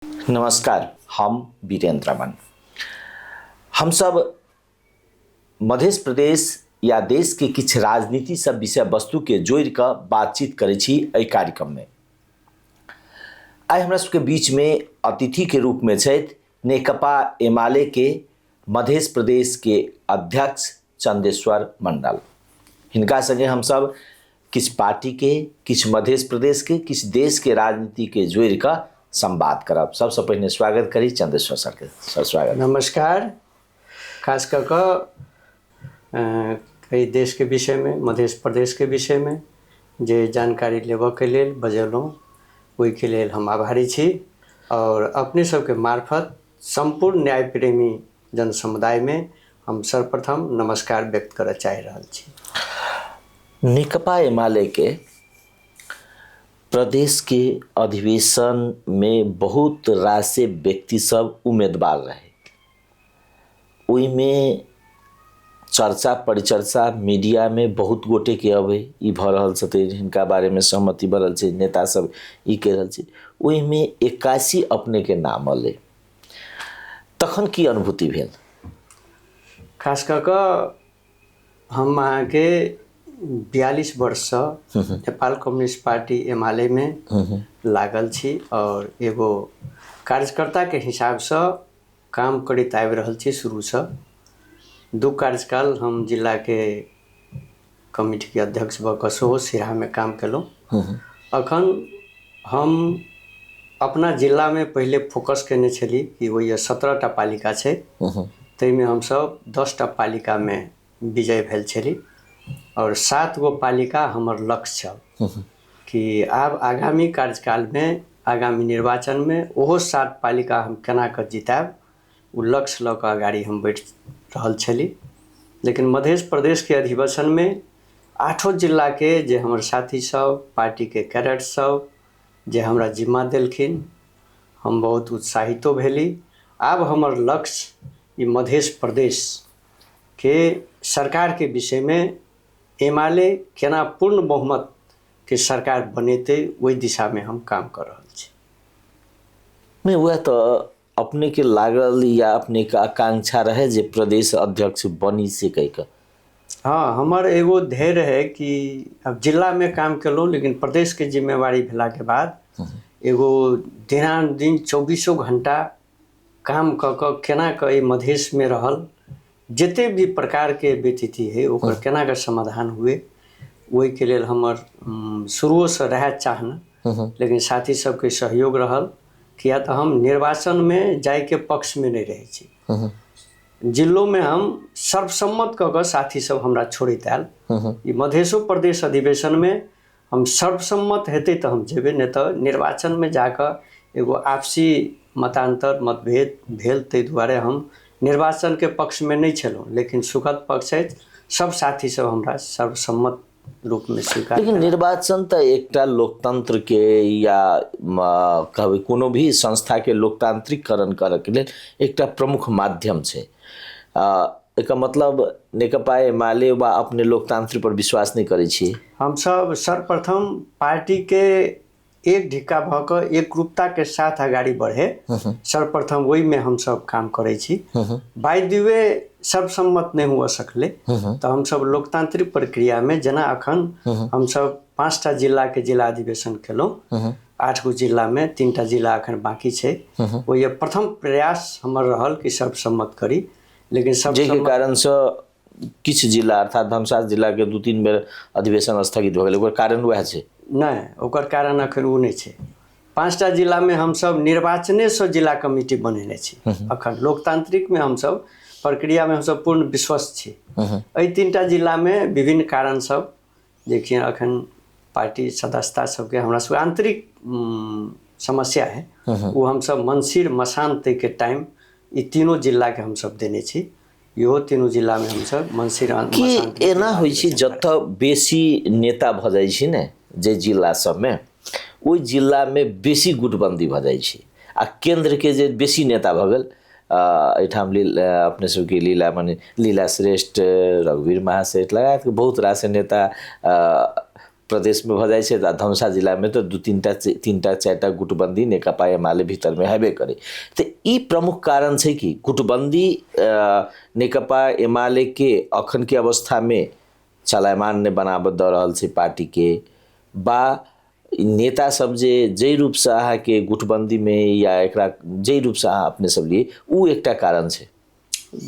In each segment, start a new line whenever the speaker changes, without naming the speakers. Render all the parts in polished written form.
नमस्कार, हम वीरेंद्र रमन। हम सब मध्य प्रदेश या देश के किछ राजनीति सब विषय वस्तु के जोड़ कर बातचीत करे छी एहि कार्यक्रम में। आई हमरा सबके बीच में अतिथि के रूप में छथि नेकपा एमाले के मध्य प्रदेश के अध्यक्ष चंदेश्वर मंडल। हिनका संगे हम सब किछ पार्टी के, किछ मध्य प्रदेश के, किछ देश के राजनीति के जोड़ कर संवाद करब। सबसे पहले स्वागत करी चंदेश्वर सर के। सर स्वागत।
नमस्कार। खास कर कई देश के विषय में, मध्य प्रदेश के विषय में जे जानकारी लेबऽ के लेल बजलहुँ, ओहि के लेल हम आभारी छी। और अपने सबके मार्फत संपूर्ण न्याय प्रेमी जन समुदाय में हम सर्वप्रथम नमस्कार व्यक्त करऽ चाहि रहल छी।
नेकपा एमाले के प्रदेश के अधिवेशन में बहुत रासे व्यक्ति सब उम्मीदवार रहे। ओई में चर्चा परिचर्चा मीडिया में बहुत गोटे के अबे ई भ रहल छथि, हिनका बारे में सहमति बढ़ल छै, नेता सब ई कह रहल छै। ओई में 81 अपने के नाम अले, तखन की अनुभूति भेल?
खास कर हम अहाँ के 42 वर्ष से नेपाल कम्युनिस्ट पार्टी एमाले में लागल छी और एगो कार्यकर्ता के हिसाब से काम करते आबि रहल छी। शुरू से 2 कार्यकाल हम जिला के कमिटी के अध्यक्ष भ क सेहो सिराहा में काम केलहुँ। अखन हम अपना जिला में पहले फोकस केने छली कि वही 17टा पालिका छै, ताहिमे हम सब 10टा पालिका में विजय भेल छली और 7 गो पालिका हमर लक्ष्य छल कि आब आगामी कार्यकाल में, आगामी निर्वाचन में ओहो 7 पालिका हम केना कऽ जिताब, ओ लक्ष्य लऽ कऽ आगाड़ी हम बढ़ि रहल छली। लेकिन मध्य प्रदेश के अधिवेशन में 8 जिला के जे हमर साथी सब, पार्टी के कैडेट सब जे हमरा जिम्मा देलखिन, हम बहुत उत्साहितो भेली। आब हमर लक्ष्य ई मध्य प्रदेश के सरकार के विषय में एमाले केना पूर्ण बहुमत के सरकार बनेते, वही दिशा में हम काम कर रहल छी।
नहीं वह तो अपने के लागल या अपने का आकांक्षा रहे जे प्रदेश अध्यक्ष बनी से कह कर?
हाँ, हमार एगो ध्येय रहे कि अब जिला में काम केलहुँ, लेकिन प्रदेश के जिम्मेवारी भेला के बाद एगो दिन 24 घंटा काम कऽ केना कऽ मधेश में रहल जते भी प्रकार के व्यतिथि है ओकर केना के समाधान हुए, वही के लेल हमर शुरू से रहे चाहना। लेकिन साथी सबके सहयोग रहल, किया तो हम निर्वाचन में जाय के पक्ष में नहीं रहे छी। जिलों में हम सर्वसम्मत कऽ साथी सब हमरा छोड़ैत आयल। ई मध्य प्रदेश अधिवेशन में हम सर्वसम्मत हेतै तो हम जेबे, नहीं तो निर्वाचन में जाकर एगो आपसी मतांतर मतभेद भेल, ताहि दुआरे हम निर्वाचन के पक्ष में नहीं छलूँ। लेकिन सुखद पक्ष है सब साथी सब हमरा सर्वसम्मत रूप में स्वीकार।
लेकिन निर्वाचन तो एकटा लोकतंत्र के या कहबै कोनो भी संस्था के लोकतांत्रिकरण करऽ के लेल एकटा प्रमुख माध्यम छै। एकर मतलब नेकपा एमाले वा अपने लोकतंत्र पर विश्वास नहीं करै छी?
हम सब सर्वप्रथम पार्टी के एक ढिक्का भऽ एकरूपता के साथ आगाड़ी बढ़े, सर्वप्रथम वही में हम सब काम करे छी। बाय द वे सर्वसम्मत नहीं हुआ सकले, तो हम सब लोकतांत्रिक प्रक्रिया में जना अखन हम सब 5टा जिला के जिला अधिवेशन केलहुँ। 8 गो जिला में 3टा जिला अखन बाकी छै। वो ये प्रथम प्रयास हमर रहल कि सर्वसम्मत करी, लेकिन सब
के कारण से किछ जिला अर्थात धमसा जिला के 2-3 बेर अधिवेशन स्थगित भ गेल, ओकर कारण वह छै?
नहीं, ओकर कारण अखन वो नहीं छै। 5टा जिला में हम सब निर्वाचने से जिला कमिटी बनेने छी। अखन लोकतांत्रिक में हम सब प्रक्रिया में हम सब पूर्ण विश्वस्त छी। 3टा जिला में विभिन्न कारण सब देखिए, अखन पार्टी सदस्यता सबके हमरा सब आंतरिक समस्या है, वो हम सब मंसिर मसान तक के टाइम ई तीनों जिला के हम सब देने छी। इहो तीनों जिला में हम सब मंसिर मसान
कि एना होइ छै जतऽ बेसी नेता भ जाइ छै ने, जे जिला सब में ओइ जिला में बेसी गुटबंदी भ जाइ छै आ केंद्र के जे बेसी नेता भ गेल, एठाम अपने सबके लीला मने लीला श्रेष्ठ, रघुवीर महासेठ लगायत बहुत रास नेता प्रदेश में भ जाइ छै आ धनुषा जिला में तो 2-3टा 4टा गुटबंदी नेकपा एमाले भीतर में हेबे करे। तो ई प्रमुख कारण छै कि गुटबंदी नेकपा एमाले के अखन के अवस्था में चलायमान ने बनाबत द रहल छै पार्टी के, बा नेता सब जे जै रूप से अहाँ के गुटबंदी में या एकरा जै रूप से अहाँ अपने सब लिए उ एकटा कारण छै।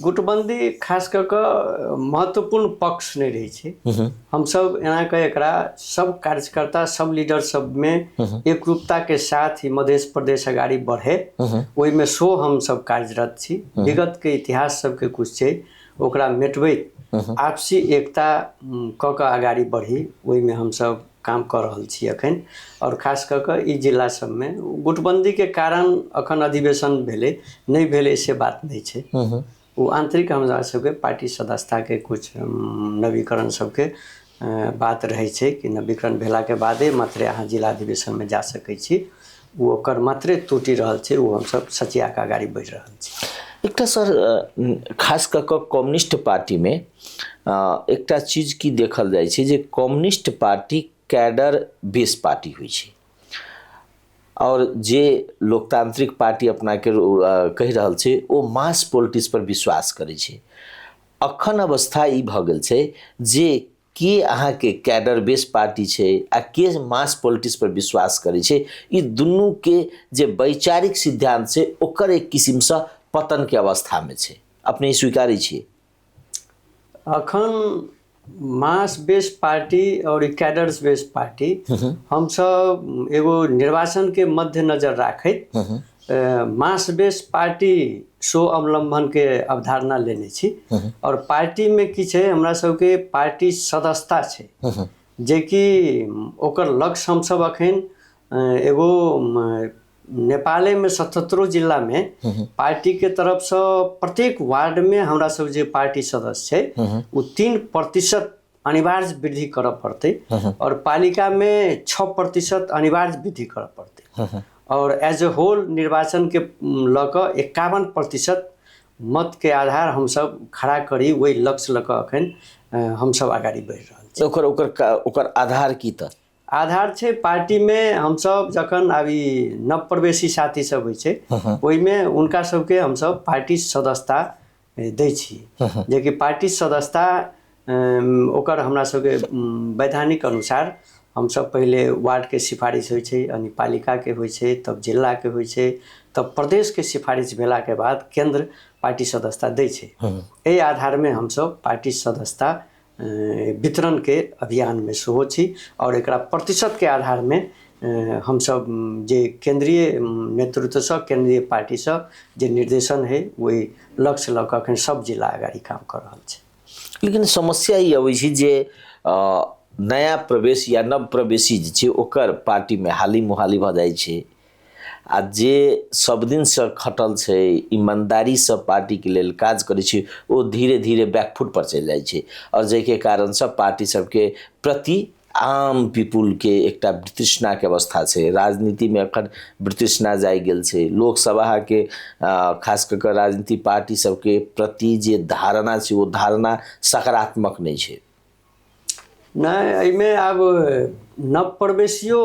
गुटबंदी खास कर के महत्वपूर्ण पक्ष नहीं रही है। हम सब एना के एकरा सब कार्यकर्ता सब लीडर सब में एकरूपता के साथ ही मध्य प्रदेश आगाड़ी बढ़े ओहि में सो हम सब कार्यरत छी। विगत के इतिहास सब के कुछ छै ओकरा मेटबै आपसी एकता क के आगाड़ी बढ़ी ओहि में हम सब काम कर रहल छी अखन। और खास कर के ई जिला सब में गुटबंदी के कारण अखन अधिवेशन भेले नहीं भेले से बात नहीं छै। वो आंतरिक हमरा सबके पार्टी सदस्यता के कुछ नवीकरण सबके बात रहे छै कि नवीकरण भेला के बादे मात्रे अहाँ जिला अधिवेशन में जा सकै छी। वो ओकर मात्रे टूटि रहल छै वो हम सब सचिया के आगाड़ी बढ़ रहल छी।
एकटा सर खास कऽ कऽ कम्युनिस्ट पार्टी में एकटा चीज की देखल जाइ छै जे communist party cadre base party होइ छै और जे लोकतांत्रिक पार्टी अपना के कहि रहल छै ओ मास पॉलिटिक्स पर विश्वास करे छै। अखन अवस्था ई भ गेल छै जे के अहाँ के कैडर बेस पार्टी छै आ के मास पॉलिटिक्स पर विश्वास करे छै, ई दुनू के जे वैचारिक सिद्धांत छै ओकर एक किस्म से पतन के अवस्था में छै। अपने ई स्वीकारै छियै?
अखन मास बेस पार्टी और कैडर्स बेस पार्टी हम सब एगो निर्वाचन के मद्देनजर राखैत मास बेस पार्टी सो अवलंबन के अवधारणा लेने छी। और पार्टी में की छै हमरा सबके पार्टी सदस्यता छै जे कि ओकर लक्ष्य हम सब अखन एगो नेपाले में 77 जिला में पार्टी के तरफ से प्रत्येक वार्ड में हमरा सब जे पार्टी सदस्य छै वो 3% अनिवार्य वृद्धि कर पड़ते और पालिका में 6% अनिवार्य वृद्धि कर पड़ते और एज ए होल निर्वाचन के लक 51% मत के आधार हम सब खड़ा करी वही लक्ष्य लक अखन हम सब आगाड़ी बढ़ रहल छी।
ओकर आधार की त
आधार छै पार्टी में हम सब जखन अभी नव प्रवेशी साथी सब होइ छै ओहि में उनका सबके हम सब पार्टी सदस्यता दै छी जे कि पार्टी सदस्यता ओकर हमरा सबके वैधानिक अनुसार हम सब पहले वार्ड के सिफारिश होइ छै अनि पालिका के होइ छै तब जिला के होइ छै तब प्रदेश के सिफारिश भेला के बाद केंद्र पार्टी सदस्यता दै छै। एहि आधार में हम सब पार्टी सदस्यता वितरण के अभियान में सेहो छी और एकरा प्रतिशत के आधार में हम सब जे केंद्रीय नेतृत्व से केंद्रीय पार्टी से जे निर्देशन है वही लक्ष्य लऽ कऽ अखन सब जिला आगाड़ी काम कर रहल छै।
लेकिन समस्या ई अबै छै जे नया प्रवेश या नव प्रवेशी जे छै ओकर पार्टी में हाली मुहाली भऽ जाइ छै आ जे सब दिन से खटल छै ईमानदारी से पार्टी के लेल काज करै छै ओ धीरे धीरे बैकफुट पर चलि जाइ छै और जेके कारण से पार्टी सबके प्रति आम पीपुल के एकटा वितृष्णा के अवस्था छै। राजनीति में अखन वितृष्णा जाइ गेल छै। लोकसभा के खास कर के राजनीति पार्टी सबके प्रति जे धारणा छै वो धारणा सकारात्मक नहीं छै।
नहीं एहिमे आब नव प्रवेशियो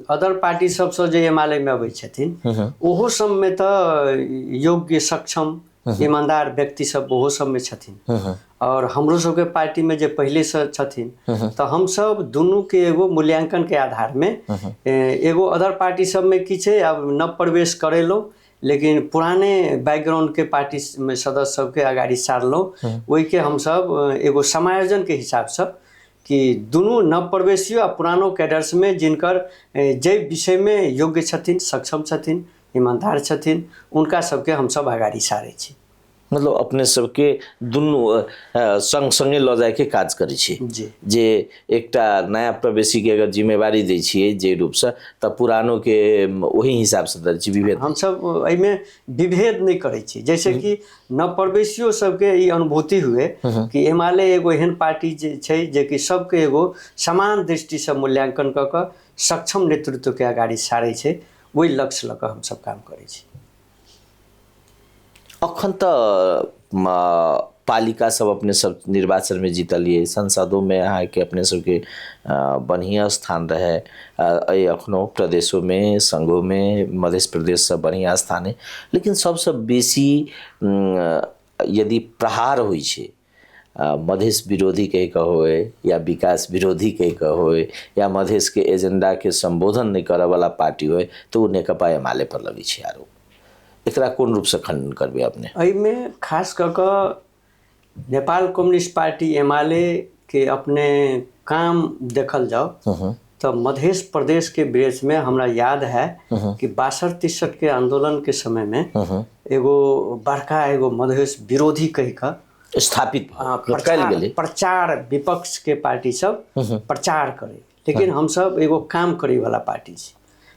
अदर पार्टी सबसे जे एमाले में अबै छथिन ओहो सब में तो योग्य सक्षम ईमानदार व्यक्ति सब ओहो सब में छथिन और हमरो सबके पार्टी में जे पहले से छथिन तो हम सब दुनू के एगो मूल्यांकन के आधार में एगो अदर पार्टी सब में की छै अब नव प्रवेश करेलो लेकिन पुराने बैकग्राउंड के पार्टी में सदस्य सबके आगाड़ी सारलो वही के हम सब एगो समायोजन के हिसाब से कि दुनू नव प्रवेशियों आ पुरानो कैडर्स में जिनकर जे विषय में योग्य छथिन सक्षम छथिन ईमानदार छथिन उनका सबके हम सब आगाड़ी सारै छी।
मतलब अपने सबके दुनू संग संगे ल जाए के काज करै छी जे एकटा नया प्रवेशी के अगर जिम्मेवारी दै छियै जे रूप से त पुरानो के वही हिसाब से दै छी। विभेद
हम सब एहि में विभेद नहीं करै छी जैसे कि नव प्रवेशियों सबके ई अनुभूति हुए कि एमाले एगो एहन पार्टी जे छै जे कि सबके एगो समान दृष्टि से मूल्यांकन क के सक्षम नेतृत्व के आगाड़ी सारै छै वही लक्ष्य लऽ कऽ हम सब काम करै छी।
अखन त पालिका सब अपने सब निर्वाचन में जीतलिए, संसदों में अहाँ के अपने सबके बढ़िया स्थान रहे, अखनो प्रदेशों में संघों में मध्य प्रदेश सब बढ़िया स्थान है। लेकिन सबसे बेसी यदि प्रहार होइ छै मधेश विरोधी कह कहो या विकास विरोधी कह कहो या मधेश के एजेंडा के संबोधन नहीं करे वाला पार्टी हो तो वो नेकपा एमाले पर लगी है आरोप। एकरा कोन रूप से खंडन करबे अपने?
एहिमे खास कऽ कऽ नेपाल कम्युनिस्ट पार्टी एमाले के अपने काम देखल जाओ तो मध्य प्रदेश के ब्रेच में हमरा याद है कि 62-63 के आंदोलन के समय में एगो बड़का एगो मधेश विरोधी कह का
स्थापित
प्रचार विपक्ष के पार्टी सब प्रचार करे, लेकिन हम सब एगो काम करे वाला पार्टी छी।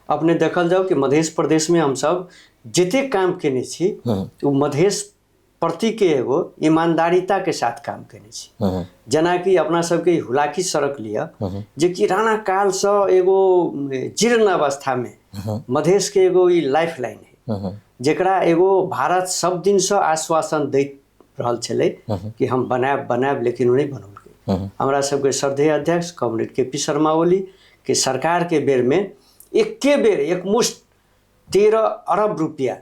अपने देखल जाओ कि मध्य प्रदेश में हम सब जते काम केने छी वो मधेश प्रति के एगो ईमानदारिता के साथ काम केने छी। जना कि अपना सबके हुलाकी सड़क लिया जे कि राणा काल से एगो जीर्ण अवस्था में मधेश के एगो लाइफ लाइन है, जेकरा एगो भारत सब दिन से आश्वासन दैत रहल छले कि हम बनाएब लेकिन नहीं बनौलकै। हमरा सबके श्रद्धेय अध्यक्ष कॉमरेड के.पी. शर्मा ओली के सरकार के बेर में एके बेर एकमुश्त 13 अरब रुपया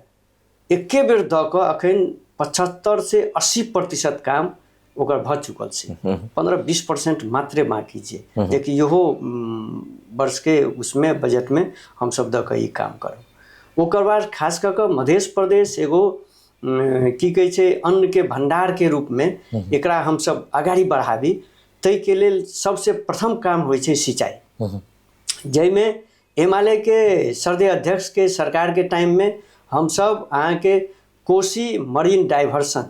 एके बेर दऽ कऽ अखन 75 से 80% काम ओकर भऽ चुकल छै। 15-20% मात्रे बाकी छै, जेकि इहो वर्ष के उसमें बजट में हम सब दऽ कऽ ई काम करब। ओकर बाद खास कऽ कऽ मध्य प्रदेश एगो की कहै छै अन्न के भंडार के रूप में एकरा हम सब आगाड़ी बढ़ाबी, तै के लेल सबसे प्रथम काम होइ छै सिंचाई, जैमे एमाले के श्रद्धेय अध्यक्ष के सरकार के टाइम में हम सब अहाँ के कोसी मरीन डाइवर्सन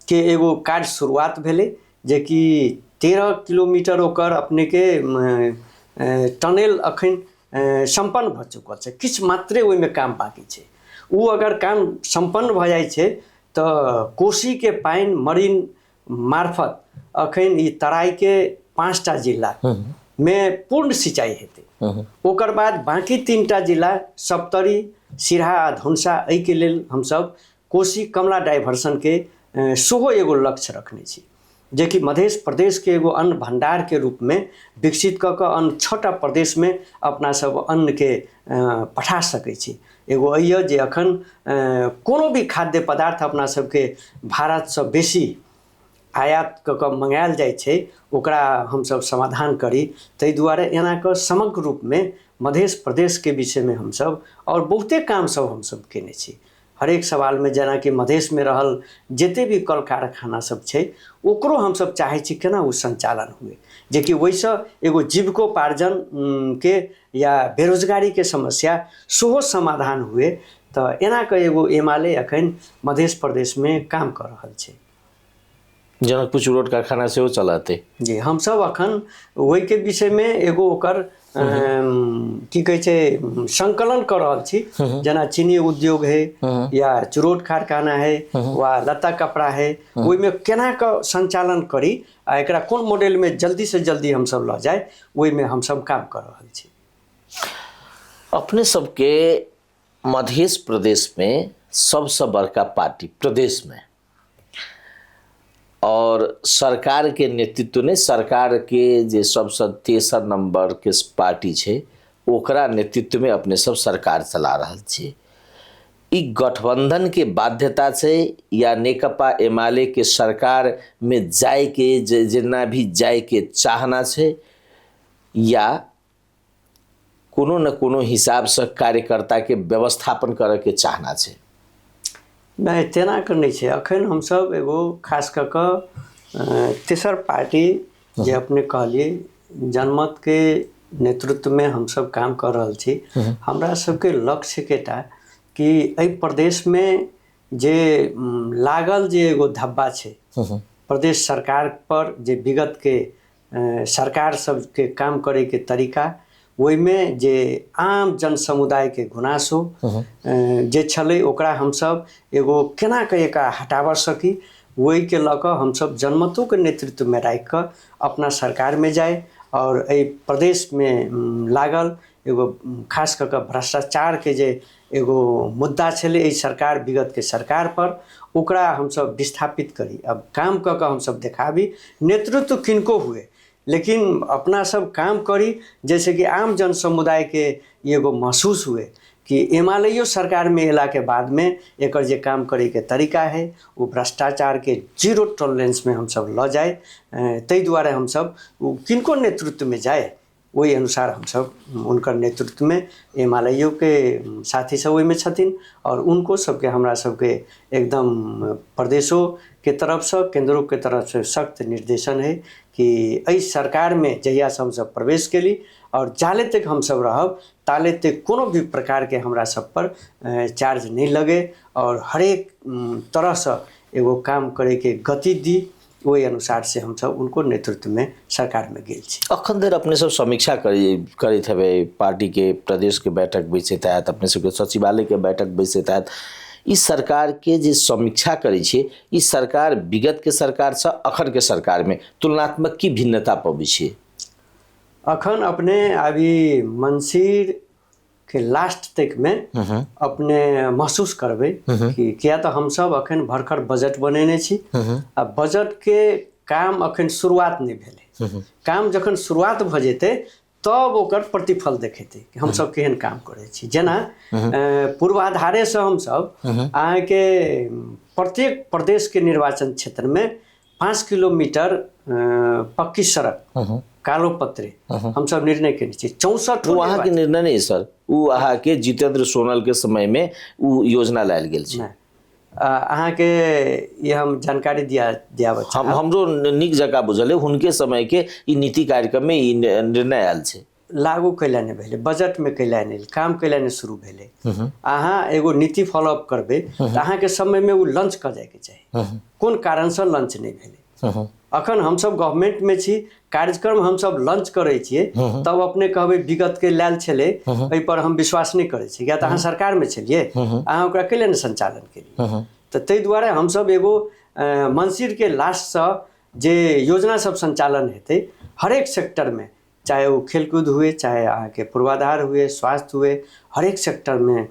के एगो कार्य शुरुआत भेले, जे कि 13 किलोमीटर ओकर अपने के टनल अखन संपन्न भ चुकल छै, किछ मात्रे ओहिमे काम बाकी छै। वो अगर काम संपन्न भ जाय छै तो कोसी के पानी मरीन मार्फत अखन ई तराई के 5टा जिला में पूर्ण सिंचाई हेतै। ओकर बाद बाकी 3टा जिला सप्तरी सिरहा धनुषा एहि के लेल हम सब कोसी कमला डाइवर्सन के सेहो एगो लक्ष्य रखने छी, जे कि मध्य प्रदेश के एगो अन्न भंडार के रूप में विकसित कऽ कऽ अन्य 6टा प्रदेश में अपना सब अन्न के पठा सकै छी। एगो अइए जे अखन कोनो भी खाद्य पदार्थ अपना सबके भारत से बेसी आयात कऽ कऽ मंगायल जाइ छै, ओकरा हम सब समाधान करी। ताहि दुआरे एना कऽ समग्र रूप में मध्य प्रदेश के विषय में हम सब और बहुते काम सब हम सब केने छी। हरेक सवाल में जना कि मधेश में रहल जते भी कल कारखाना सब छै ओकरो हम सब चाहे छी केना वो संचालन हुए, जे कि वैसे एगो जीविकोपार्जन के या बेरोजगारी के समस्या सेहो समाधान हुए। तो एना के एगो एमाले अखन मध्य प्रदेश में काम कर रहल छै।
जनकपुर चुरोट कारखाना से वो चलाते
जी हम सब अखन वही के विषय में एगो ओकर की कहै छै संकलन कर रहल छी, जना चीनी उद्योग है या चुरोट कारखाना है वा लत्ता कपड़ा है, ओहि में केना के संचालन करी आ एकरा कोन मॉडल में जल्दी से जल्दी हम सब ल जाए, ओहि में हम सब काम कर रहल छी।
अपने सबके मध्य प्रदेश में सबसे बड़का पार्टी प्रदेश में और सरकार के नेतृत्व ने सरकार के जे सबसे तेसर नंबर के पार्टी छे ओकरा नेतृत्व में अपने सब सरकार चला रहल छे। ई गठबंधन के बाध्यता छे या नेकपा एमाले के सरकार में जाए के जितना भी जाए के चाहना छे या कोनो न कोनो हिसाब से कार्यकर्ता के व्यवस्थापन करे के चाहना छे?
नहीं तेना कर नहीं छे। अखन हम सब एगो खास कऽ कऽ तेसर पार्टी जे अपने कहलिए जनमत के नेतृत्व में हम सब काम कर रहल छी। हमरा सबके लक्ष्य केटा कि एहि प्रदेश में जे लागल जे एगो धब्बा छे प्रदेश सरकार पर, जे विगत के सरकार सब के काम करे के तरीका, ओहि में जे आम जन समुदाय के गुनासो जे छले ओकरा हम सब एगो केना के एकरा हटावा सकी, वही के लऽ कऽ हम सब जनमतों के नेतृत्व में राखि कऽ अपना सरकार में जाए और एहि प्रदेश में लागल एगो खास कऽ कऽ भ्रष्टाचार के जे एगो मुद्दा छलै एहि सरकार विगत के सरकार पर, ओकरा हमसब विस्थापित करी, अब काम कऽ कऽ हमसब देखाबी। नेतृत्व किनको हुए लेकिन अपना सब काम करी, जैसे कि आम जन समुदाय के एगो महसूस हुए कि एमालेयो सरकार में अला के बाद में एकर जे काम करे के तरीका है वो भ्रष्टाचार के जीरो टॉलरेंस में हम सब ल जाए। तै दुआरे हम सब किनको नेतृत्व में जाए वही अनुसार हम सब उनकर नेतृत्व में एमालेयो के साथी सब में छथिन और उनको सबके हमरा सबके एकदम प्रदेशों के तरफ से केंद्रों के तरफ से सख्त निर्देशन है कि एहि सरकार में जहिया से हम सब प्रवेश केली और जाले तक हम सब रहब ताले तक कोनो भी प्रकार के हमरा सब पर चार्ज नहीं लगे और हरेक तरह से एगो काम करे के गति दी, वही अनुसार से हम सब उनको नेतृत्व में सरकार में गेल छी।
अखन देर अपने सब समीक्षा करैत हेबै, पार्टी के प्रदेश के बैठक बैसैत हैत, अपने सबके सचिवालय के बैठक बैसैत हैत, इस सरकार के जे समीक्षा करै छियै, इस सरकार विगत के सरकार से अखन के सरकार में तुलनात्मक की भिन्नता पबै छियै?
अखन अपने अभी मंसिर के लास्ट तक में अपने महसूस करबे कि किया तो हम सब अखन भरखर बजट बनेने छी, आ बजट के काम अखन शुरुआत नहीं भेले। काम जखन शुरुआत भ जेते तब ओकर प्रतिफल देखेते कि हम सब केहन काम करे छी। जेना पूर्वाधारे से हम सब अहाँ के प्रत्येक प्रदेश के निर्वाचन क्षेत्र में 5 किलोमीटर पक्की सड़क कालो पत्रे हम सब निर्णय केने छी। 64
वहाँ के निर्णय नहीं सर, वो अहाँ के जितेंद्र सोनल के समय में वो योजना लायल गेल छै।
अहाँ के ये हम जानकारी दियाबे
हम हमरो नीक जगह बुझल है, हुनके समय के ई नीति कार्यक्रम में ई निर्णय आयल छै।
लागू कैला नहीं भेले, बजट में कैला नहीं, काम कैला नहीं शुरू भेले। अहाँ एगो नीति फॉलोअप करबे तो अहाँ के समय में वो लॉन्च कर जाए के चाहिए, कोन कारण से लॉन्च नहीं भेले। अखन हम सब गवर्नमेंट में छी, कार्यक्रम हम सब लॉन्च करे छिए, तब अपने कहबे विगत के लायल छले, एहि पर हम विश्वास नहीं करे छी, या तो अहाँ सरकार में छलिए, अहाँ ओकरा कैले नहीं संचालन केलिए। तो तै दुआरे हम सब एगो मंसिर के लास्ट से जे योजना सब संचालन हेते हर एक सेक्टर में, चाहे वो खेलकूद हुए, चाहे अहाँ के पूर्वाधार हुए, स्वास्थ्य हुए, हर एक सेक्टर में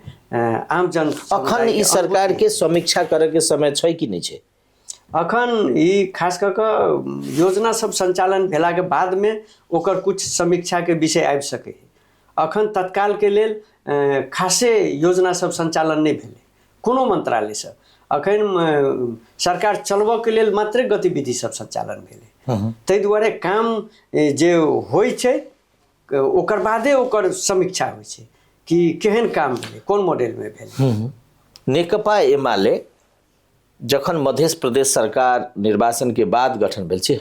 आम जन
अखन ई सरकार के समीक्षा करे के समय छै कि नहीं छै?
अखन ई खास कर के योजना सब संचालन भेला के बाद में ओकर कुछ समीक्षा के विषय आबि सके है। अखन तत्काल के लेल खासे योजना सब संचालन नहीं भेले कोनो मंत्रालय से। अखन सरकार चलबऽ के लेल मात्र गतिविधि सब संचालन भेले, तै दुआरे काम जे होइ छै ओकर बादे ओकर समीक्षा होइ छै कि केहन काम भेले, कोन मॉडल में भेले।
नेकपा एमाले जखन मध्य प्रदेश सरकार निर्वाचन के बाद गठन भेल छै,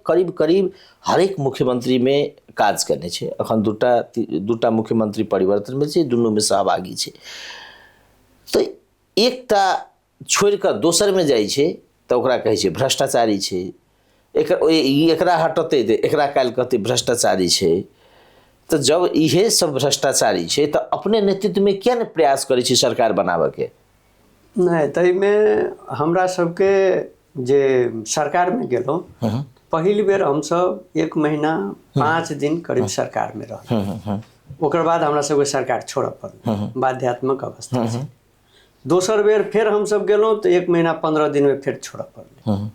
करीब हरेक मुख्यमंत्री में काज करने छै। अखन दूटा मुख्यमंत्री परिवर्तन भेल छै, दुनू में सहभागी छै। तो एकटा छोड़ कर दोसर में जाइ छै तो ओकरा कहै छै भ्रष्टाचारी छै, एकरा हटते दे, एकरा काल्हि कहते भ्रष्टाचारी छै। तो जब इहे सब भ्रष्टाचारी छै तो अपने नेतृत्व में क्या ने प्रयास करे छै सरकार बनाबे के?
नहीं, तई में हमरा सबके जे सरकार में गेलों, पहली बेर हम सब 1 महीना 5 दिन करीब सरकार में रह, ओकर बाद हमरा सबके सरकार छोड़ पड़ल, बाध्यात्मक अवस्था से। दोसर बेर फिर हम सब गेलों तो 1 महीना 15 दिन में फिर छोड़ पड़ल।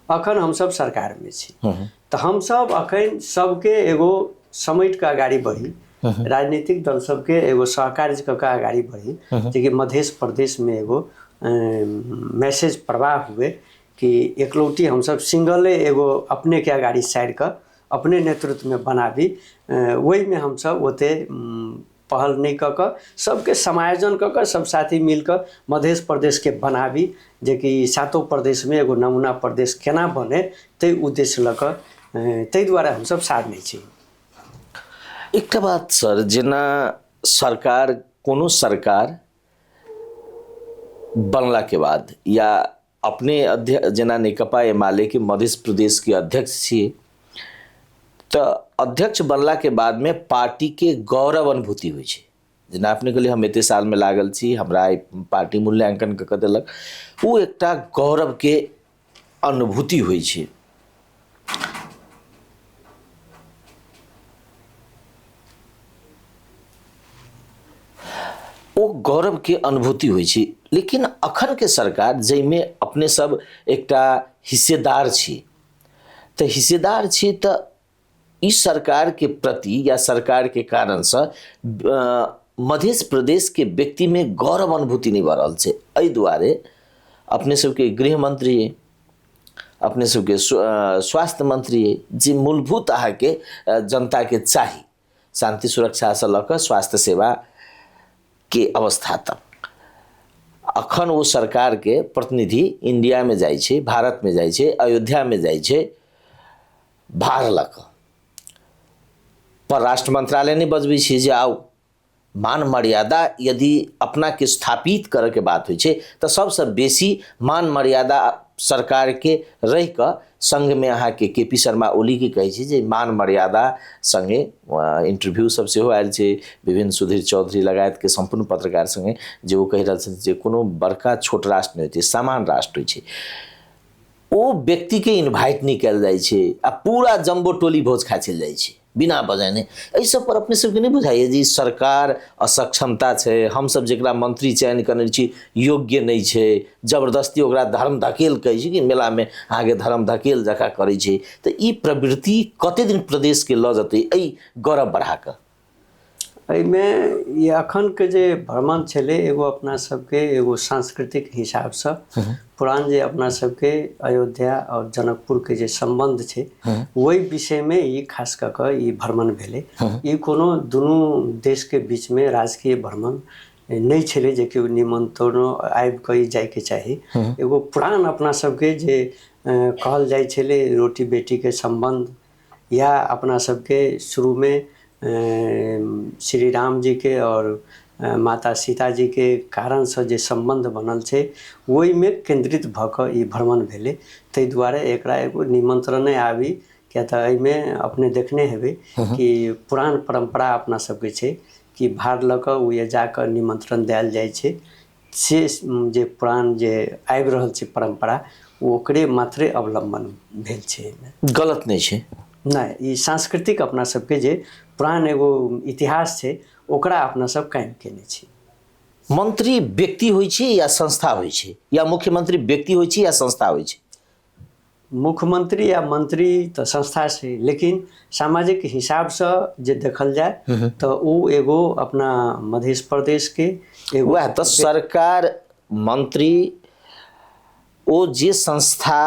अखन हम सब सरकार में छी, तो हम सब अखन सबके एगो समेट के आगाड़ी बढ़ी, राजनीतिक दल सबके एगो सहकार्य के आगाड़ी बढ़ी, जे कि मध्य प्रदेश में एगो मैसेज प्रवाह हुए कि एकलौटी हम सब सिंगले एगो अपने के आगाड़ी साइड का अपने नेतृत्व में बनाबी। वही में हम सब ओते पहल नहीं कर सबके समायोजन कर सब साथी मिलकर मध्य प्रदेश के बनाबी, जे कि 7 प्रदेश में एगो नमूना प्रदेश केना बने ते उद्देश्य लकर, तै दुआरे हम सब साथ नहीं छी।
एक बात सर, जेना सरकार कोनो सरकार बनला के बाद या अपने अध्यक्ष जेना नेकपा एमाले के मध्य प्रदेश के अध्यक्ष छिए, तो अध्यक्ष बनला के बाद में पार्टी के गौरव अनुभूति होइ छै। जेना अपने कहलिए हम एते साल में लागल छी, हमरा पार्टी मूल्यांकन कऽ देलक, वो एकटा गौरव के अनुभूति होइ छै। वो गौरव के अनुभूति होइ छै। लेकिन अखन के सरकार जाहिमे अपने सब एकटा हिस्सेदार छी, तऽ हिस्सेदार छी तऽ ई सरकार के प्रति या सरकार के कारण से मध्य प्रदेश के व्यक्ति में गौरव अनुभूति नहीं भऽ रहल छै। एहि दुआरे अपने सबके गृह मंत्री, अपने सबके स्वास्थ्य मंत्री जे मूलभूत अहाँके जनता के चाही, शांति सुरक्षा से लऽ कऽ स्वास्थ्य सेवा के अवस्था तक, अखन वो सरकार के प्रतिनिधि इंडिया में जाइ छै, भारत में जाइ छै, अयोध्या में जाइ छै भार लऽ कऽ। परराष्ट्र मंत्रालय नहीं बजबै छै जे आउ मान मर्यादा यदि अपना के स्थापित करे के बात होइ छै तऽ सबसे बेसी मान मर्यादा सरकार के रह कऽ संघ में अहाँ के केपी शर्मा ओली के कहै छै जे मान मर्यादा संगे इंटरव्यू सब सेहो आयल छै, विभिन्न सुधीर चौधरी लगायत के संपूर्ण पत्रकार संगे जे वो कहि रहल छथिन जे कोनो बड़का छोट राष्ट्र नहीं होइत छै, समान राष्ट्र होइ छै। ओ व्यक्ति के इन्वाइट नहीं कयल जाइ छै आ पूरा जम्बो टोली भोज खा चलि जाइ छै बिना बजाने। एहि सब पर अपने सबके नहीं बुझाइए जे सरकार असक्षमता छै, हम सब जेकरा मंत्री चयन करने छी योग्य नहीं छै, जबरदस्ती ओकरा धर्म धकेल कहै छै कि मेला में आगे धर्म धकेल जका करै छै। तऽ ई प्रवृत्ति कते दिन प्रदेश के लऽ जेतै एहि गौरव बढ़ा कऽ?
एहिमे ये अखन के जे भ्रमण छलै एगो अपना सबके एगो सांस्कृतिक हिसाब से पुरान जे अपना सबके अयोध्या और जनकपुर के जे संबंध छै वही विषय में ई खास कऽ कऽ ई भ्रमण भेलै। ई कोनो दुनू देश के बीच में राजकीय भ्रमण नहीं छलै जे कि निमंत्रणो आबि कऽ जायके चाही। एगो पुरान अपना सबके जे कहल जाइ छलै रोटी बेटी के संबंध, या अपना सबके शुरू में श्री राम जी के और माता सीता जी के कारण से जे संबंध बनल छै ओहि में केंद्रित भऽ कऽ ई भ्रमण भेलै। ताहि दुआरे एकरा एगो निमंत्रणे आबी, किया तऽ एहिमे अपने देखने हेबै कि पुरान परंपरा अपना सबके छै कि भार लऽ कऽ ओ जाकऽ निमंत्रण देल जाइ छै। से जे पुरान जे आबि रहल छै परंपरा ओकरे मात्रे अवलंबन भेल छै,
गलत नहीं छै।
नहीं, ई सांस्कृतिक अपना सबके जे पुरान एगो इतिहास छै ओकरा अपना सब कायम केने छी।
मंत्री व्यक्ति होइ छै या संस्था होइ छै, या मुख्यमंत्री व्यक्ति होइ छै या संस्था होइ छै?
मुख्यमंत्री या मंत्री तो संस्था छै, लेकिन सामाजिक हिसाब से जे देखल जाए तो वो एगो अपना मध्य प्रदेश के एगो
वह तो सरकार मंत्री ओ जे संस्था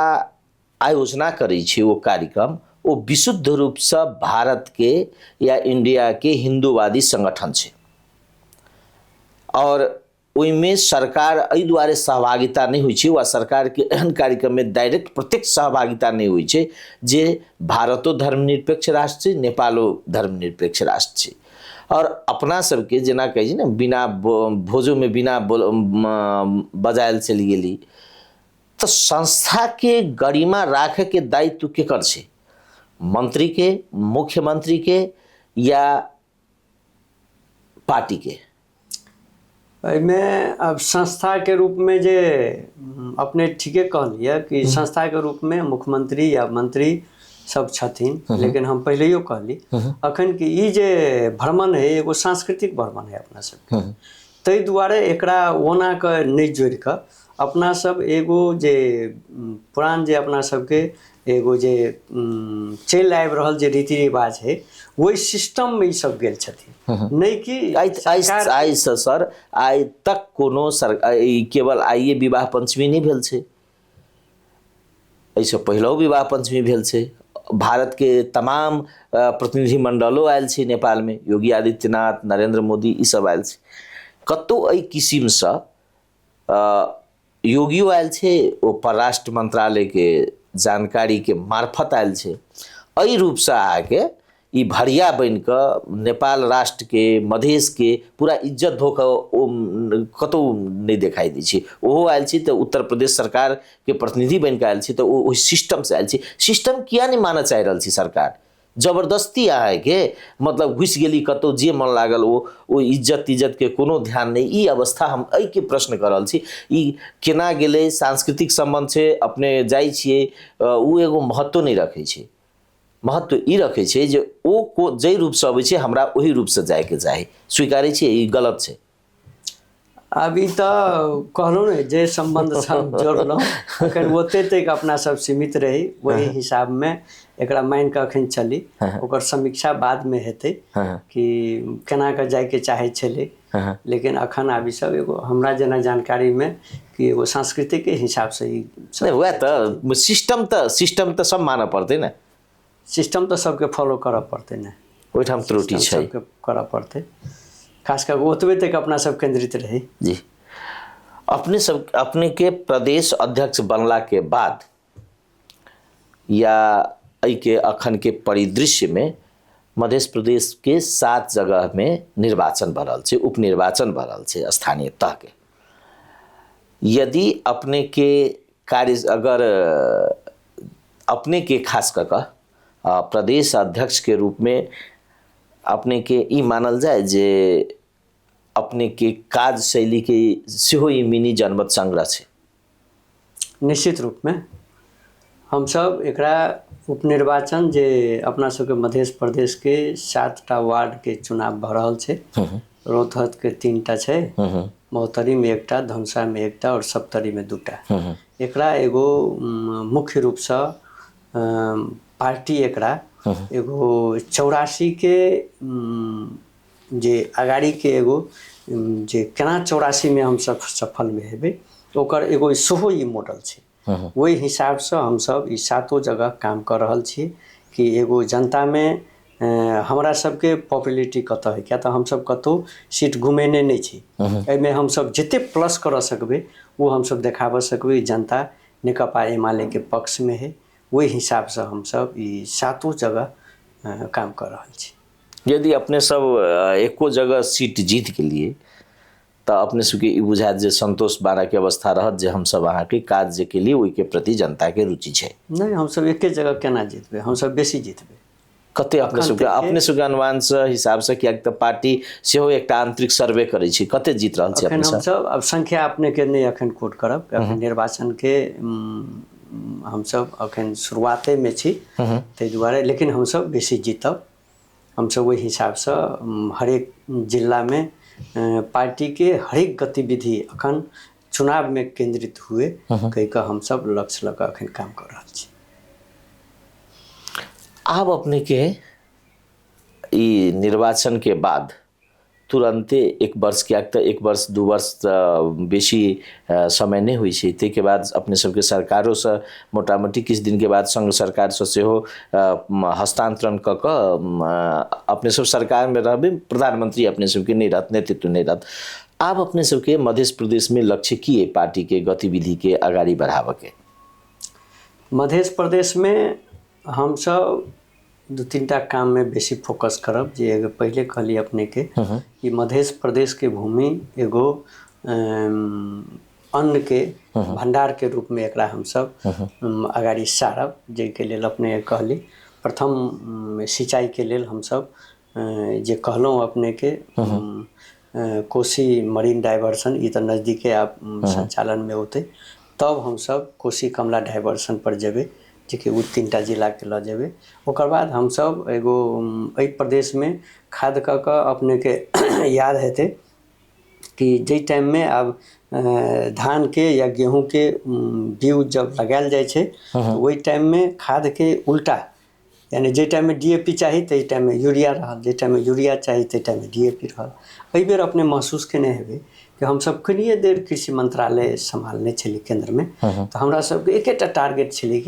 आयोजना करै छै वो कार्यक्रम वो विशुद्ध रूप से भारत के या इंडिया के हिंदूवादी संगठन छै और ओहिमे सरकार एहि दुआरे सहभागिता नहीं होइ छै वा सरकार के एहन कार्यक्रम में डायरेक्ट प्रत्यक्ष सहभागिता नहीं होइ छै जे भारतो धर्मनिरपेक्ष राष्ट्र छै, नेपालो धर्मनिरपेक्ष राष्ट्र छै। और अपना सबके जेना कहै छै ने बिना भोजो में बिना बजायल चलि गेली, तो संस्था के गरिमा राखे के दायित्व केकर छै? मंत्री के, मुख्यमंत्री के या पार्टी के?
में अब संस्था के रूप में जे अपने ठीके कहलिए कि संस्था के रूप में मुख्यमंत्री या मंत्री सब छथिन, लेकिन हम पहलेयो कहली अखन कि ई जे भ्रमण है एगो सांस्कृतिक भ्रमण है अपना सबके। ताहि दुआरे एकरा ओना के नहीं जोड़ कऽ अपना सब एगो जे पुरान जे अपना सबके एगो जे चलि आबि रहल जे रीति रिवाज है वही सिस्टम में ई सब गेल छथिन। नहीं कि
आइ से सर आइ तक कोनो केवल आइए विवाह पंचमी नहीं भेल छै, एहिसँ पहिलो विवाह पंचमी भेल छै। भारत के तमाम प्रतिनिधि मंडलो आयल छै नेपाल में, योगी आदित्यनाथ, नरेंद्र मोदी ई सब आयल छै। कतौ एहि किसिम से योगियो आयल छै, ओ परराष्ट्र मंत्रालय के जानकारी के मार्फत आयल छै। एहि रूप से आके ई भरिया बन कऽ नेपाल राष्ट्र के, मधेश के पूरा इज्जत धो कऽ कतौ नहीं दिखाई दै छै। ओहो आयल छै तऽ उत्तर प्रदेश सरकार के प्रतिनिधि बन कऽ आयल छै तऽ ओहि सिस्टम से आयल छै। सिस्टम किया नहीं मानऽ चाहि रहल छै सरकार? जबरदस्ती अहाँके मतलब घुसि गेली कतौ, जे मन लागल ओ इज्जत तिज्जत के कोनो ध्यान नहीं। ई अवस्था हम एहि के प्रश्न कर रहल छी, ई केना गेलै? सांस्कृतिक संबंध छै, अपने जाइ छियै, ओ एगो महत्व नहीं रखै छै। महत्व ई रखै छै जे ओ जाहि रूप से अबै छै हमरा ओहि रूप से जाय के चाही। स्वीकारै छियै ई गलत छै?
अभी तो कहलहुँ ने जे संबंध सब जोड़लहुँ अखन ओते तक अपना सब सीमित रही वही हिसाब में एकरा मान के अखन चली ओकर समीक्षा बाद में हेतै कि केना के जाय के चाहे छलै लेकिन अखन अभी सब एगो हमरा जना जानकारी में कि एगो सांस्कृतिक के हिसाब से ही
वह तो सिस्टम तो सब मानऽ पड़तै ने
सिस्टम तो सबके फॉलो करऽ पड़तै ने
ओहिठाम त्रुटि छै
सबके करऽ पड़तै खास कर ओतबे तक अपना सब केंद्रित रही
जी अपने के प्रदेश अध्यक्ष बनला के बाद या एहि के अखन के परिदृश्य में मध्य प्रदेश के 7 जगह में निर्वाचन भऽ रहल छै उपनिर्वाचन भऽ रहल छै स्थानीय तह के यदि अपने के कार्य अगर अपने के खास कर प्रदेश अध्यक्ष के रूप में अपने के ई मानल जाए जे अपने के काज शैली के सेहो ई मिनी जनमत संग्रह छै
निश्चित रूप में हम सब एकरा उपनिर्वाचन जे अपना सबके मध्य प्रदेश के 7टा वार्ड के चुनाव भऽ रहल छै रोहतक के 3टा छै महोत्तरी में 1टा धनुषा में 1टा और सप्तरी में 2टा एकरा एगो मुख्य रूप से पार्टी एकरा एगो 84 के जे अगाड़ी के एगो जे केना 84 में हम सब सफल में हेबे ओकर एगो सेहो ई मॉडल छै वही हिसाब से हम सब ई 7 जगह काम कर रहल छी कि एगो जनता में हमरा सबके पॉपुलरिटी कत है क्या तो हम सब कतो सीट घुमेने नहीं छी एमे हम सब जते प्लस कर सकबे वो हम सब देखाब सकबे जनता नेकपा एमाले के पक्ष में है वही हिसाब से हम सब ई 7 जगह काम कर रहल छी
यदि अपने सब एको जगह सीट जीत के लिए तो अपने सबके ई बुझात जे संतोष बारा के अवस्था रहत जे हम सब अहाँ के कार्य के लिए ओहि के प्रति जनता के रुचि छै
नहीं हम सब एके जगह केना जीतबे हम सब बेसी जीतबे
कते अपने सबके अनुमान से हिसाब से किया तो पार्टी सेहो एकटा आंतरिक सर्वे करे छै कते जीत रहल छै
अपने सब अब संख्या अपने के नहीं अखन कोट करब अखन निर्वाचन के हम सब अखन शुरुआते में छी तै दुआरे लेकिन हम सब बेसी जीतब हम सब वही हिसाब से हरेक जिला में पार्टी के हरेक गतिविधि अखन चुनाव में केंद्रित हुए कह के हम सब लक्ष्य लगा अखन काम कर रहा छी
अब अपने के ई निर्वाचन के बाद तुरंते 1 वर्ष क्या तो 1 वर्ष 2 वर्ष बेसी समय नहीं हुई छै ते के बाद अपने सबके सरकारों से मोटा मोटी किछ दिन के बाद संघ सरकार से सेहो हस्तांतरण क के अपने सब सरकार में रहबे प्रधानमंत्री अपने सबके नहीं रहत नेतृत्व नहीं रहत अब अपने सबके मध्य प्रदेश में लक्ष्य की है पार्टी के गतिविधि के आगाड़ी बढ़ावे के
मध्य प्रदेश में हम सब 2-3टा काम में बेसी फोकस करब जे पहले कहली अपने के कि मध्य प्रदेश के भूमि एगो अन्न के भंडार के रूप में एकरा हम सब आगाड़ी सारब जे के लेल अपने कहली प्रथम सिंचाई के लेल हम सब जे कहलहुँ अपने के कोसी मरीन डाइवर्सन ई तो नजदीके आप संचालन में होते तब हम सब कोसी कमला डाइवर्सन पर जेबे जे उ 3टा जिला के ल जेबे ओकर बाद हम सब एगो एहि प्रदेश में खाद क अपने के याद हेते कि जे टाइम में अब धान के या गेहूं के बीज जब लगायल जाय छै वही टाइम में खाद के उल्टा यानी जे टाइम में डीएपी चाहिए ते टाइम में यूरिया रहल जे टाइम में यूरिया चाहिए ते टाइम में डीएपी रहल एहि बेर अपने महसूस केने हेबे कि हम सब कनिए देर कृषि मंत्रालय संभालने छली केंद्र में तो हमरा सब के एकेटा टारगेट छली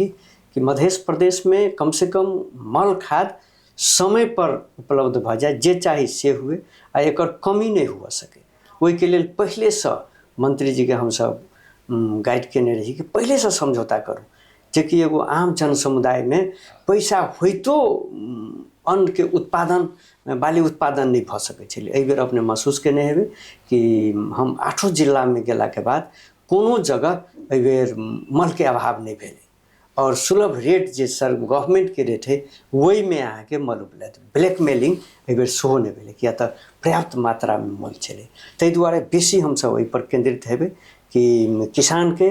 कि मध्य प्रदेश में कम से कम मल खाद समय पर उपलब्ध भ जाए जे चाहिए से हुए आ एकर कमी नहीं हुआ सके ओहि के लेल पहले से मंत्री जी के हम सब गाइड केने रही कि पहले से समझौता करू जेकि एगो आम जन समुदाय में पैसा होइतो अन्न के उत्पादन बाली उत्पादन नहीं भ सकै छलै एहि बेर अपने महसूस केने हेबे कि हम 8 जिला में गेला के बाद कोनो जगह एहि बेर मल के अभाव नहीं भेलै और सुलभ रेट जे सर गवर्नमेंट के रेट है वही में अहाँ के मल उपलब्ध ब्लैकमेलिंग एहि बेर सेहो नहीं भेलै किया तो पर्याप्त मात्रा में मल छलै ताहि दुआरे बेसी हम सब एहि पर केंद्रित हेबे कि किसान के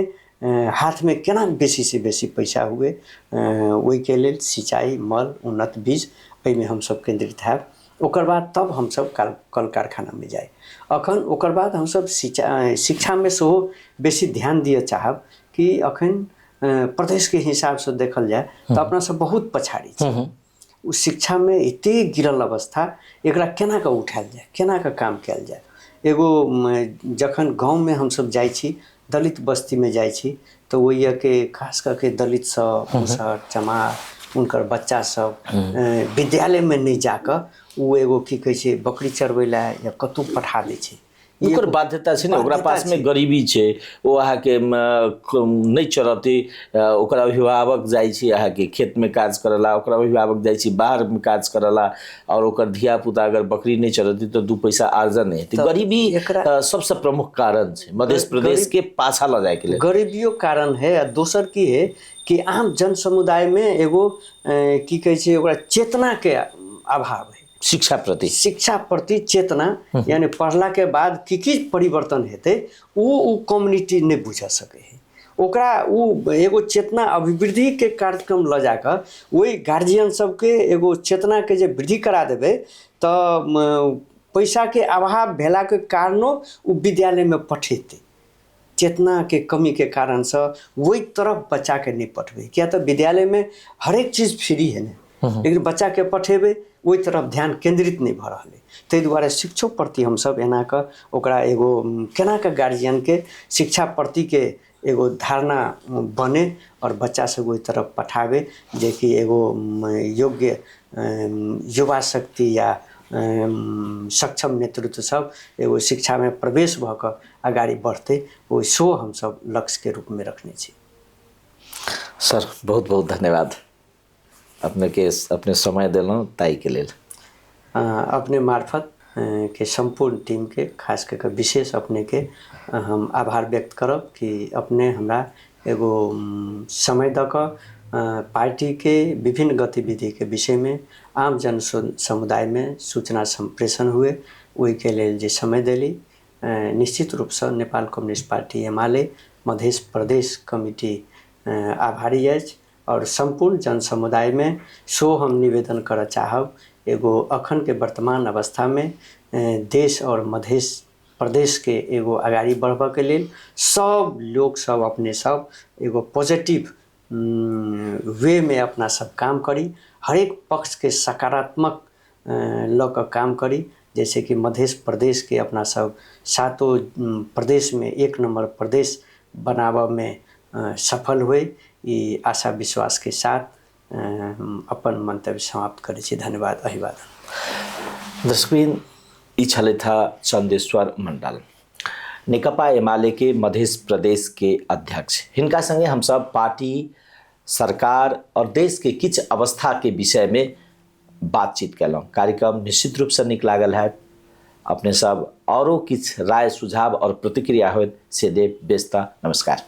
हाथ में केना बेसी से बेसी पैसा हुए वही के लेल सिंचाई मल उन्नत बीज एहि में हम सब केंद्रित हैब ओकर बाद तब हम सब कल कारखाना में जाए। अखन ओकर बाद हम सब शिक्षा में सेहो बेसी ध्यान दिए चाहब कि अखन प्रदेश के हिसाब से देखल जाए तो अपना सब बहुत पछाड़ी छी। उ शिक्षा में एते गिरल अवस्था, एकरा केना के उठायल जाए, केना के काम कयल जाए। एगो जखन गाँव में हम सब जाइ छी, दलित बस्ती में जाइ छी, तो वही के खास करके दलित सब, मुसहर, चमार, उनकर बच्चा सब विद्यालय में नहीं जाकर वो एगो की कहे छै बकरी चरबै ला या कतौ पठा दै छै।
ओकर बाध्यता छै ने, ओकरा पास में गरीबी छै, ओ अहाँ के नहीं चरते, ओकर अभिभावक जाइ छै अहाँ के खेत में काज करला, ओकर अभिभावक जाइ छै बाहर में काज करला, और ओकर धिया पुता अगर बकरी नहीं चरते तो 2 पैसा आर्जन नहीं हेतै। गरीबी सबसे प्रमुख कारण छै मध्य प्रदेश के पाछा ल जाए के लिए।
गरीबियो कारण है। दोसर की है कि आम जन समुदाय में एगो की कहे छै ओकरा चेतना के अभाव है। शिक्षा प्रति चेतना, यानी पढ़ला के बाद की परिवर्तन हेतै वो कम्युनिटी नहीं बुझ सके है। ओकरा वो एगो चेतना अभिवृद्धि के कार्यक्रम ल जाकर वही गार्जियन सबके एगो चेतना के जे वृद्धि करा देबे तो पैसा के अभाव भेला के कारणों वो विद्यालय में पठेते। चेतना के कमी के कारण से वही तरफ बच्चा के नहीं पठबे, क्या तो विद्यालय में हर एक चीज फ्री है ना, लेकिन बच्चा के पठेबे वही तरफ ध्यान केंद्रित नहीं भ रहा है। ताहि दुआरे शिक्षो प्रति हम सब एना के ओकरा एगो केना के गार्जियन के शिक्षा प्रति के एगो धारणा बने और बच्चा सब वही तरफ पठावे, जे कि एगो योग्य युवा शक्ति या सक्षम नेतृत्व सब एगो शिक्षा में प्रवेश भ क आगाड़ी बढ़ते, वो सो हम सब लक्ष्य के रूप में रखने छी।
सर बहुत बहुत धन्यवाद अपने के अपने समय दिलौं ताई के लेल।
अपने मार्फत के संपूर्ण टीम के खास करके विशेष अपने के हम आभार व्यक्त करब कि अपने हमरा एगो समय द क पार्टी के विभिन्न गतिविधि के विषय में आम जन समुदाय में सूचना संप्रेषण हुए, वही के लेल जे समय देली निश्चित रूप से Nepal communist party UML Madhya Pradesh committee आभारी अछि। और संपूर्ण जन समुदाय में सो हम निवेदन कर चाहब, एगो अखन के वर्तमान अवस्था में देश और मध्य प्रदेश के एगो आगाड़ी बढ़बा के लेल सब लोग सब अपने सब एगो पॉजिटिव वे में अपना सब काम करी, हर एक पक्ष के सकारात्मक लक काम करी, जैसे कि मध्य प्रदेश के अपना सब 7 प्रदेश में 1 नंबर प्रदेश बनावा में सफल हुए। ये आशा विश्वास के साथ अपन मंतव्य समाप्त करे छी। धन्यवाद, अभिवादन।
दर्शकबिन ई छले था चंदेश्वर मंडल, नेकपा एमाले के मध्य प्रदेश के अध्यक्ष। हिनका संगे हम सब पार्टी, सरकार और देश के किछ अवस्था के विषय में बातचीत कलौं। कार्यक्रम निश्चित रूप से नीक लागल है। अपने सब औरो किछ राय सुझाव और प्रतिक्रिया होत से देव बेस्ता। नमस्कार।